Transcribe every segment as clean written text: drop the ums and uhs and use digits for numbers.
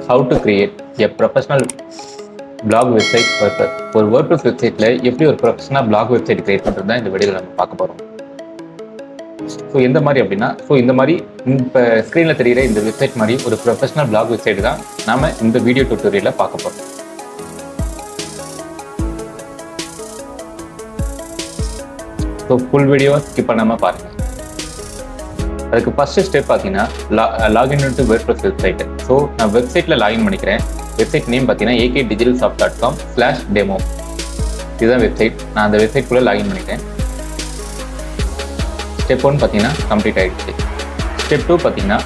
how to create a professional blog website WordPress. ஒரு WordPress வெப்சைட்டில் எப்படி ஒரு ப்ரொஃபஷனல் பிளாக் வெப்சைட் கிரியேட் பண்ணுறது தான் இந்த வீடியோவில் நம்ம பார்க்க போகிறோம். ஸோ எந்த மாதிரி அப்படின்னா, இந்த மாதிரி இப்போ ஸ்க்ரீனில் தெரிகிற இந்த வெப்சைட் மாதிரி ஒரு ப்ரொஃபஷனல் பிளாக் வெப்சைட் தான் நாம் இந்த வீடியோ டியூட்டோரியலில் பார்க்க போகிறோம். ஸோ ஃபுல் வீடியோ ஸ்கிப் பண்ணாமல் பாருங்கள். அதுக்கு ஃபர்ஸ்ட் ஸ்டெப் பார்த்தீங்கன்னா login to WordPress website. So நான் வெப்சைட்டில் லாகின் பண்ணிக்கிறேன். வெப்சைட் நேம் பார்த்தீங்கன்னா akdigitalshop.com/demo. இதுதான் வெப்சைட். நான் அந்த வெப்சைட்குள்ளே லாகின் பண்ணிக்கிறேன். ஸ்டெப் 1 பார்த்தீங்கன்னா கம்ப்ளீட் ஆகிடுச்சு. ஸ்டெப் 2 பார்த்தீங்கன்னா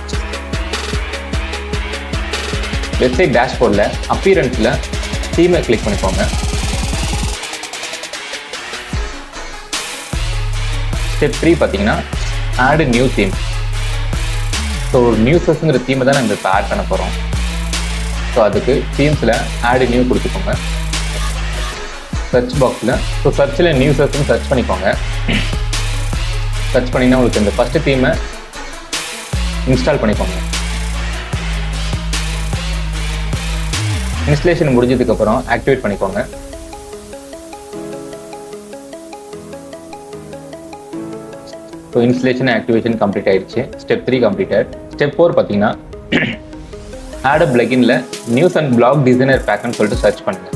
வெப்சைட் டேஷ்போர்டில் அப்பியரன்ஸில் தீமை கிளிக் பண்ணிக்கோங்க. ஸ்டெப் 3 பார்த்தீங்கன்னா ஆட் நியூ தீம். ஸோ நியூஸஸ்ங்கிற தீமை தான் நம்ம இப்போ ஆட் பண்ண போகிறோம். ஸோ அதுக்கு தீம்ஸில் ஆட் நியூ கொடுத்துக்கோங்க. சர்ச் பாக்ஸில் சர்ச்சில் நியூஸஸ்ன்னு சர்ச் பண்ணிக்கோங்க. சர்ச் பண்ணிங்கன்னா உங்களுக்கு இந்த ஃபஸ்ட்டு தீமை இன்ஸ்டால் பண்ணிக்கோங்க. இன்ஸ்டலேஷன் முடிஞ்சதுக்கப்புறம் ஆக்டிவேட் பண்ணிக்கோங்க. ஸோ இன்ஸ்டலேஷன் ஆக்டிவேஷன் கம்ப்ளீட் ஆயிடுச்சு. Step 3 completed. ஸ்டெப் 4 பார்த்தீங்கன்னா ஆட் பிளகின்ல நியூஸ் அண்ட் பிளாக் டிசைனர் பேக்னு சொல்லிட்டு சர்ச் பண்ணுங்க.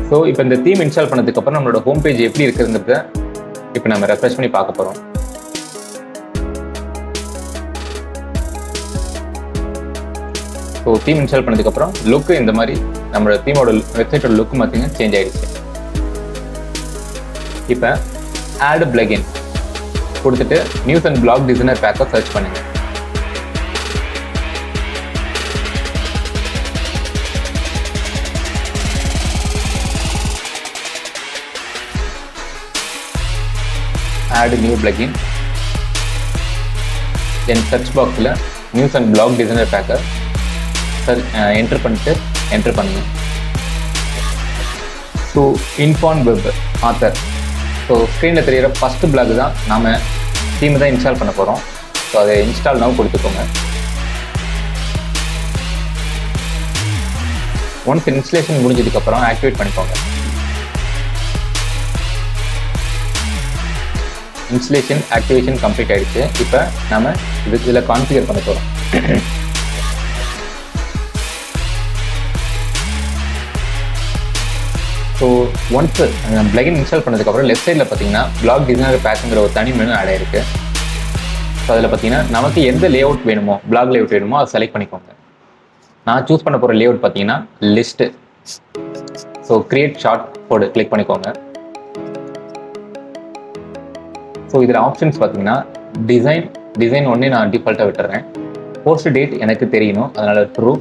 ஸோ இப்போ இந்த தீம் இன்ஸ்டால் பண்ணதுக்கப்புறம் நம்மளோட ஹோம் பேஜ் எப்படி இருக்குதுங்கிறத இப்போ நம்ம ரெஃப்ரெஷ் பண்ணி பார்க்க போகிறோம். ஸோ தீம் இன்ஸ்டால் பண்ணதுக்கப்புறம் லுக்கு இந்த மாதிரி நம்மளோட தீமோட வெப்சைட்டோட லுக்கு பார்த்தீங்கன்னா சேஞ்ச் ஆகிடுச்சு. இப்போ ஆட் பிளகின் கொடுத்துட்டு நியூஸ் அண்ட் பிளாக் டிசைனர் பேக்கை சர்ச் பண்ணுங்க. Add new plugin. Then search பாக்ஸில் நியூஸ் அண்ட் பிளாக் டிசைனர் பேக்கை என்டர் பண்ணுங்க. So inform web author. So ஸ்க்ரீனில் தெரிகிற ஃபஸ்ட்டு பிளாக் தான் நாம் தீமை தான் இன்ஸ்டால் பண்ண போகிறோம். ஸோ அதை இன்ஸ்டால் now கொடுத்துக்கோங்க. ஒன்ஸ் இன்ஸ்டலேஷன் முடிஞ்சதுக்கப்புறம் ஆக்டிவேட் பண்ணிக்கோங்க. இன்ஸ்டலேஷன் ஆக்டிவேஷன் கம்ப்ளீட் ஆகிடுச்சு. இப்போ நம்ம இதில் கான்ஃபிகர் பண்ண போகிறோம். ஸோ ஒன்ஸ் பிளகின் இன்ஸ்டால் பண்ணதுக்கப்புறம் லெஃப்ட் சைடில் பார்த்தீங்கன்னா பிளாக் டிசைனர் பேக்குங்கிற ஒரு தனி மெனு ஆட் ஆயிருக்கு. ஸோ அதில் பார்த்தீங்கன்னா நமக்கு எந்த லே அவுட் வேணுமோ, பிளாக் லே அவுட் வேணுமோ அதை செலக்ட் பண்ணிக்கோங்க. நான் சூஸ் பண்ண போகிற லே அவுட் பார்த்தீங்கன்னா லிஸ்ட்டு. ஸோ கிரியேட் ஷார்ட் கோடு கிளிக் பண்ணிக்கோங்க. ஸோ இதில் ஆப்ஷன்ஸ் பார்த்தீங்கன்னா டிசைன் ஒன்றே நான் டிஃபால்ட்டாக விட்டுறேன். போஸ்ட் டேட் எனக்கு தெரியணும், அதனால் ட்ரூ.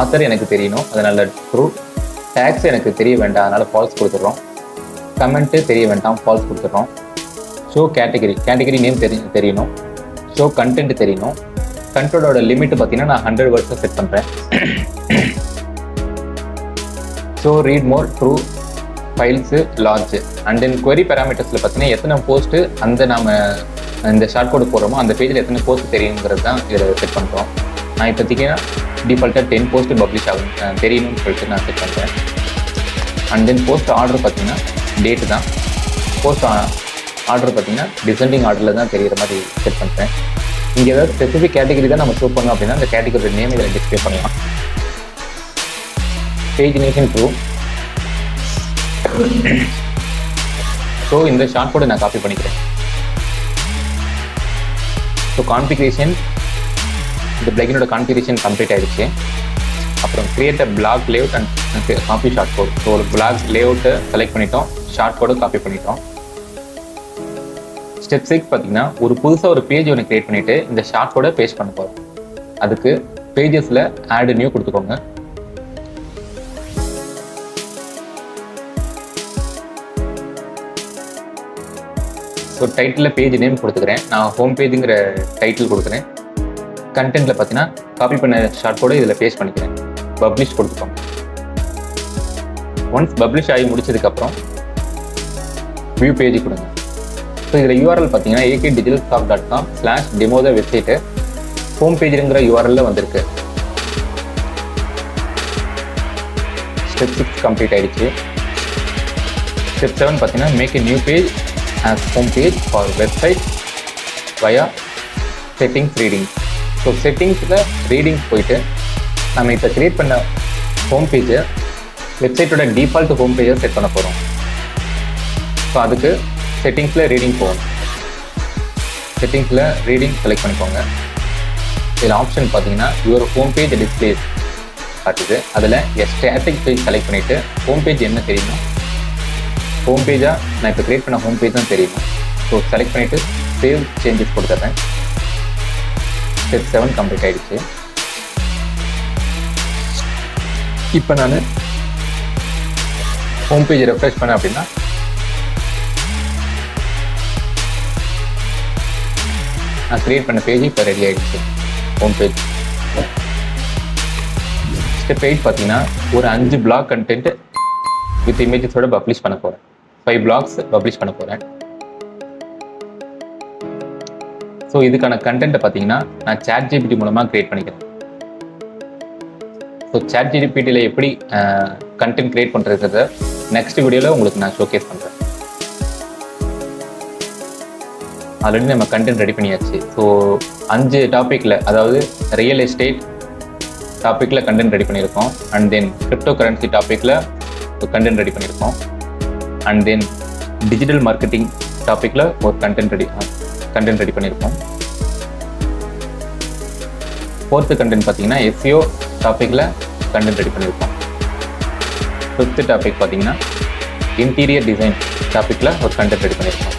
ஆத்தர் எனக்கு தெரியணும், அதனால் ட்ரூ. டேக்ஸ் எனக்கு தெரிய வேண்டாம், அதனால் ஃபால்ஸ் கொடுத்துட்றோம். கமெண்ட்டு தெரிய வேண்டாம், ஃபால்ஸ் கொடுத்துட்றோம். ஷோ கேட்டகரி நேம் தெரியணும். ஷோ கண்டென்ட் தெரியணும். கண்டென்ட்டோட லிமிட் பார்த்தீங்கன்னா நான் 100 words செட் பண்ணுறேன். So read more, true, files, large. And then query பேராமீட்டர்ஸில் பார்த்தீங்கன்னா எத்தனை போஸ்ட்டு நாம் இந்த ஷார்ட் கோடு போடுறோமோ அந்த பேஜில் எத்தனை போஸ்ட் தெரியுங்கிறது தான் இதில் செட் பண்ணுறோம். நான் இப்போதைக்கு டிஃபால்ட்டாக 10 போஸ்ட் பப்ளிஷ் ஆகும் தெரியணும்னு சொல்லிட்டு நான் செட் பண்ணுறேன். அண்ட் தென் போஸ்ட் ஆர்டர் பார்த்தீங்கன்னா டேட்டு தான். போஸ்ட் ஆர்டர் பார்த்தீங்கன்னா டிசெண்டிங் ஆர்டரில் தான் தெரிகிற மாதிரி செட் பண்ணுறேன். இங்கே ஏதாவது ஸ்பெசிஃபிக் கேட்டகரி தான் நம்ம ஷோ பண்ணோம் அப்படின்னா அந்த கேட்டகரி நேம் இதில் டிஸ்பிளே பண்ணலாம். Page nation true. ஸோ இந்த ஷார்ட் கோடை நான் காப்பி பண்ணிக்கிறேன். ஸோ கான்ஃபிகரேஷன், இந்த பிளகினோட கான்ஃபிகரேஷன் கம்ப்ளீட் ஆகிடுச்சு. அப்புறம் create a block layout and copy short code. So ஒரு பிளாக் லேஅவுட்டை செலக்ட் பண்ணிட்டோம், ஷார்ட் கோடை காப்பி பண்ணிட்டோம். ஸ்டெப் 6 பார்த்தீங்கன்னா புதுசாக ஒரு பேஜ் ஒன்று கிரியேட் பண்ணிவிட்டு இந்த ஷார்ட் கோடை பேஸ்ட் பண்ண போகிறோம். அதுக்கு பேஜஸில் ஆட் நியூ கொடுத்துக்கோங்க. ஸோ டைட்டிலில் பேஜ் நேம் கொடுத்துக்கிறேன். நான் ஹோம் பேஜுங்கிற டைட்டில் கொடுக்குறேன். கண்டென்ட்டில் பார்த்தீங்கன்னா காப்பி பண்ண ஷார்ட் கோடை இதில் பேஸ்ட் பண்ணிக்கிறேன். பப்ளிஷ் கொடுத்துக்கோங்க. ஒன்ஸ் பப்ளிஷ் ஆகி முடிச்சதுக்கப்புறம் வியூ பேஜ் கொடுங்க. ஸோ இதில் யூஆர்எல் பார்த்தீங்கன்னா akdigitalshop.com/demo தான் வெப்சைட்டு. ஹோம் பேஜுங்கிற யூஆர்எல்ல வந்திருக்கு. ஸ்டெப் 6 கம்ப்ளீட் ஆயிடுச்சு. ஸ்டெப் 7 பார்த்தீங்கன்னா make a new page as home page for website via settings reading. So செட்டிங்ஸில் ரீடிங் போயிட்டு நம்ம இப்போ கிரியேட் பண்ண ஹோம் பேஜை வெப்சைட்டோட டிஃபால்ட் ஹோம் பேஜை செட் பண்ண போகிறோம். ஸோ அதுக்கு செட்டிங்ஸில் ரீடிங் போகணும். செட்டிங்ஸில் ரீடிங் செலக்ட் பண்ணிக்கோங்க. இதில் ஆப்ஷன் பார்த்தீங்கன்னா யுவர் ஹோம் பேஜ் டிஸ்பிளேஸ் காட்டுது. அதில் ஸ்டாட்டிக் பேஜ் செலக்ட் பண்ணிவிட்டு ஹோம் பேஜ் என்ன தெரியுமா, ஹோம் பேஜாக நான் இப்போ கிரியேட் பண்ண ஹோம் பேஜ் தான் தெரியும். ஸோ செலக்ட் பண்ணிவிட்டு சேவ் சேஞ்சஸ் கொடுத்துட்றேன். ஸ்டெப் 7 கம்ப்ளீட் ஆகிடுச்சு. இப்போ நான் ஹோம் பேஜ் ரெஃப்ரெஷ் பண்ணேன் அப்படின்னா நான் கிரியேட் பண்ண பேஜ் இப்போ ரெடி ஆகிடுச்சு, ஹோம் பேஜ். ஸ்டெப் 8 பார்த்தீங்கன்னா ஒரு 5 பிளாக் கண்டென்ட் வித் இமேஜஸோட பப்ளிஷ் பண்ண போகிறேன். 5 பிளாக்ஸ் பப்ளிஷ் பண்ண போகிறேன். ஸோ இதுக்கான கண்டென்ட்டை பார்த்தீங்கன்னா நான் ChatGPT மூலமாக கிரியேட் பண்ணிக்கிறேன். ஸோ ChatGPTயில் எப்படி கண்டென்ட் கிரியேட் பண்ணுறதுன்றத நெக்ஸ்ட் வீடியோவில் உங்களுக்கு நான் ஷோகேஸ் பண்ணுறேன். ஆல்ரெடி நம்ம கண்டென்ட் ரெடி பண்ணியாச்சு. ஸோ 5 டாப்பிக்கில், அதாவது ரியல் எஸ்டேட் டாப்பிக்கில் கண்டென்ட் ரெடி பண்ணியிருக்கோம். அண்ட் தென் கிரிப்டோ கரன்சி டாப்பிக்கில் கண்டென்ட் ரெடி பண்ணியிருக்கோம். அண்ட் தென் டிஜிட்டல் மார்க்கெட்டிங் டாப்பிக்கில் ஒரு கண்டென்ட் ரெடி பண்ணியிருக்கோம். 4th கண்டென்ட் பார்த்தீங்கன்னா SEO டாப்பிக்கில் கண்டென்ட் ரெடி பண்ணியிருக்கோம். 5th டாபிக் பார்த்தீங்கன்னா இன்டீரியர் டிசைன் டாப்பிக்கில் ஒரு கண்டென்ட் ரெடி பண்ணியிருக்கோம்.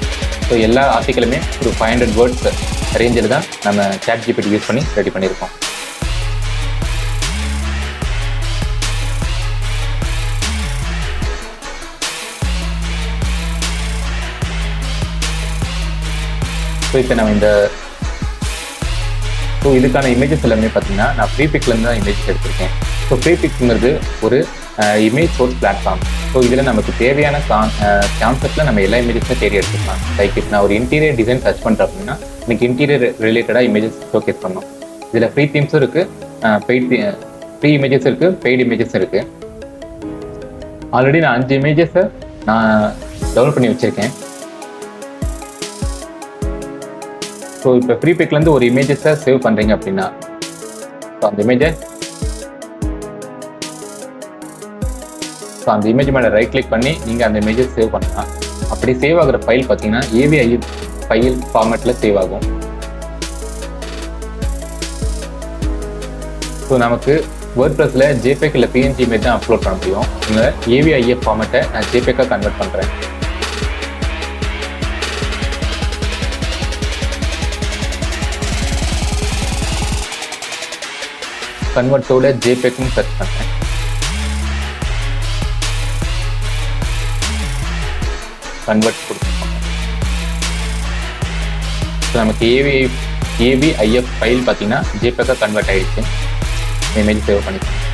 ஸோ எல்லா ஆர்டிக்கலுமே ஒரு 500 வேர்ட்ஸ் ரேஞ்சில் தான் நம்ம ChatGPT யூஸ் பண்ணி ரெடி பண்ணியிருக்கோம். ஸோ இப்போ நம்ம இதுக்கான இமேஜஸ் எல்லாமே பார்த்தீங்கன்னா நான் ஃப்ரீபிக்லேருந்து தான் இமேஜஸ் எடுத்திருக்கேன். ஸோ ஃப்ரீபிக்ங்கிறது ஒரு இமேஜ் சோர்ஸ் பிளாட்ஃபார்ம். ஸோ இதில் நமக்கு தேவையான கான்செப்டில் நம்ம எல்லா இமேஜஸும் தேடி எடுத்துக்கலாம். லைக் இப்போ நான் ஒரு இன்டீரியர் டிசைன் சர்ச் பண்ணுறேன் அப்படின்னா எனக்கு இன்டீரியர் ரிலேட்டடாக இமேஜஸ் ஷோகேஸ் பண்ணணும். இதில் ஃப்ரீ தீம்ஸும் இருக்குது, ஃப்ரீ இமேஜஸ் இருக்குது, பெய்டு இமேஜஸ் இருக்குது. ஆல்ரெடி நான் 5 இமேஜஸை நான் டவுன்லோட் பண்ணி வச்சுருக்கேன். ஸோ இப்போ ஃப்ரீ பிக்லேருந்து ஒரு இமேஜஸை சேவ் பண்ணுறீங்க அப்படின்னா அந்த இமேஜ் மேலே ரைட் கிளிக் பண்ணி நீங்கள் அந்த இமேஜை சேவ் பண்ணலாம். அப்படி சேவ் ஆகிற ஃபைல் பார்த்தீங்கன்னா AVI ஃபைல் ஃபார்மேட்டில் சேவ் ஆகும். ஸோ நமக்கு வேர்ட்பிரஸில் JPEG இல்லை PNG இமேஜ் தான் அப்லோட் பண்ண முடியும். இந்த AVIF ஃபார்மேட்டை நான் JPEG-ஆ கன்வெர்ட் பண்ணுறேன். கன்வெர்ட்டோட JPEG-னு சர்ச் பண்ணுறேன். கன்வெர்ட் கொடுத்துருக்கோம். ஸோ நமக்கு AVIF ஃபைல் பார்த்தீங்கன்னா JPEG-ஆ கன்வெர்ட் ஆகிடுச்சு. இமேஜ் சேவ் பண்ணிக்கலாம்.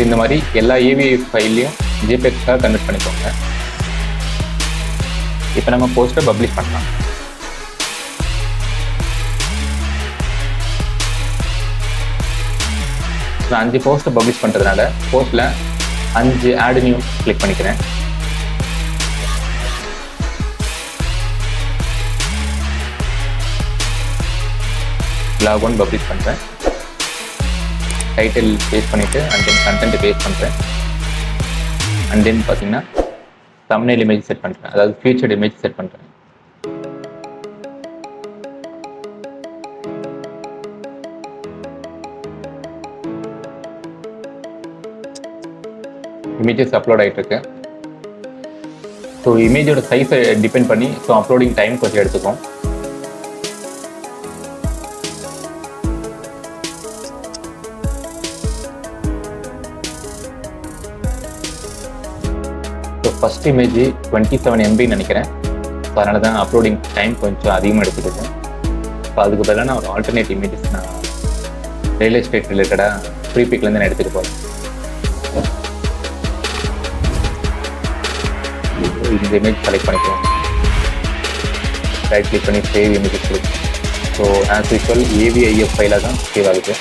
இந்த மாதிரி எல்லா AVIF ஃபைல்லையும் JPEG-ஆ கன்வெர்ட் பண்ணிக்கோங்க. இப்போ நம்ம போஸ்ட்டை பப்ளிஷ் பண்ணலாம். 5 போஸ்ட்டை பப்ளிஷ் பண்ணுறதுனால போஸ்ட்டில் 5 ஆட் நியூ கிளிக் பண்ணிக்கிறேன். லாக் 1 பப்ளிஷ் பண்ணுறேன். டைட்டில் பேஸ்ட் பண்ணிவிட்டு அண்ட் தென் கண்டென்ட் பேஸ்ட் பண்ணுறேன். அண்ட் தென் பார்த்தீங்கன்னா தம்ப்நெயில் இமேஜ் செட் பண்ணுறேன், அதாவது ஃபியூச்சர்ட் இமேஜ் செட் பண்ணுறேன். இமேஜஸ் அப்லோட் ஆகிட்டு இருக்கு. ஸோ இமேஜோட சைஸை டிபெண்ட் பண்ணி அப்லோடிங் டைம் கொஞ்சம் எடுத்துக்கும். ஸோ ஃபர்ஸ்ட் இமேஜ் 27 MB நினைக்கிறேன். ஸோ அதனால தான் அப்லோடிங் டைம் கொஞ்சம் அதிகமாக எடுத்துக்கிட்டேன். ஸோ அதுக்கு பதிலாக நான் ஒரு ஆல்டர்னேட் இமேஜஸ் நான் ரியல் எஸ்டேட் ரிலேட்டடாக ஃப்ரீ பிக்லேருந்து நான் எடுத்துகிட்டு போகிறேன். இந்த இமேஜ் செலக்ட் பண்ணிக்கலாம். ரைட் கிளிக் பண்ணி சேவ் இமேஜஸ் கொடுக்கும். ஸோ ஆஸ் யூஸ்வல் ஏவிஐஎஃப் ஃபைலாக தான் சேவ் ஆகுது.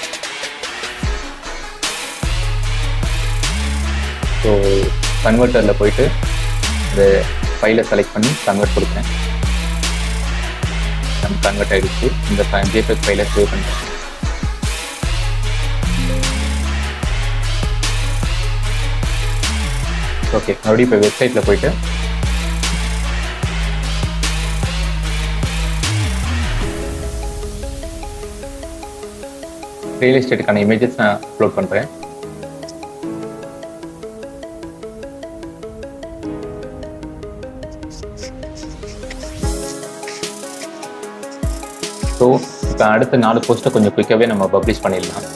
ஸோ கன்வெர்ட்டரில் போயிட்டு இந்த ஃபைலை செலக்ட் பண்ணி கன்வெர்ட் கொடுக்குறேன். நம்ம கன்வெர்ட் ஆகிடுச்சு. இந்த ஜேபெக் ஃபைலை சேவ் பண்ணுறேன். ஓகே, மறுபடியும் இப்போ வெப்சைட்டில் போயிட்டு ரியல் எஸ்டேட்டுக்கான இமேஜஸ் நான் அப்லோட் பண்ணுறேன். ஸோ இப்போ அடுத்த 4 போஸ்ட்டை கொஞ்சம் குயிக்காகவே நம்ம பப்ளிஷ் பண்ணிடலாம்.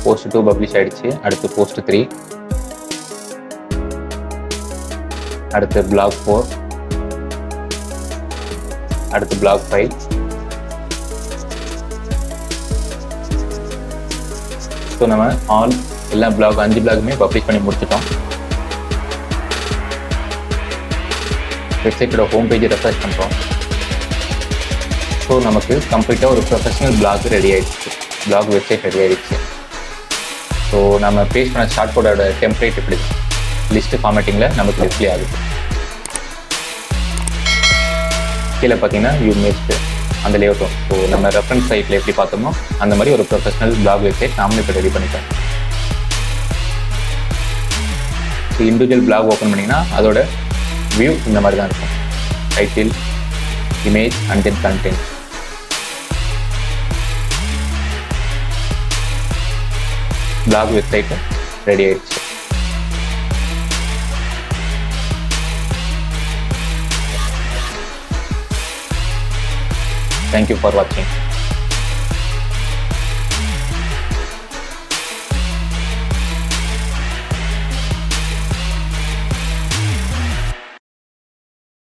போஸ்ட் 2 பப்ளிஷ் ஆகிடுச்சு. அடுத்து போஸ்ட் 3, அடுத்து பிளாக் 4, அடுத்து பிளாக் 5. ஸோ நம்ம எல்லா 5 பிளாகுமே பப்ளிஷ் பண்ணி முடிச்சிட்டோம். வெப்சைட்டோட ஹோம் பேஜை ரெஃப்ரெஷ் பண்ணுறோம். ஸோ நமக்கு கம்ப்ளீட்டாக ஒரு ப்ரொஃபஷனல் பிளாக் ரெடி ஆகிடுச்சு. பிளாக் வெப்சைட் ரெடி ஆகிடுச்சு. ஸோ நம்ம பேஸ்ட் பண்ண ஷார்ட் கோடோட டெம்ப்ளேட் இப்படி லிஸ்ட்டு ஃபார்மேட்டிங்கில் நமக்கு டிஸ்ப்ளே ஆகுது. கீழே பார்த்தீங்கன்னா யூ மிஸ்ட் அந்த லேஅவுட்டும். ஸோ நம்ம ரெஃபரன்ஸ் சைட்டில் எப்படி பார்த்தோமோ அந்த மாதிரி ஒரு ப்ரொஃபஷனல் பிளாக் வெப்சைட் நாமளும் இப்போ ரெடி பண்ணிட்டோம். ஸோ இண்டிவிஜுவல் பிளாக் ஓப்பன் பண்ணிங்கன்னா அதோட வியூ இந்த மாதிரி தான் இருக்கும். Title, image and then content. Blog website ready ஆயிடுச்சு. Thank you for watching.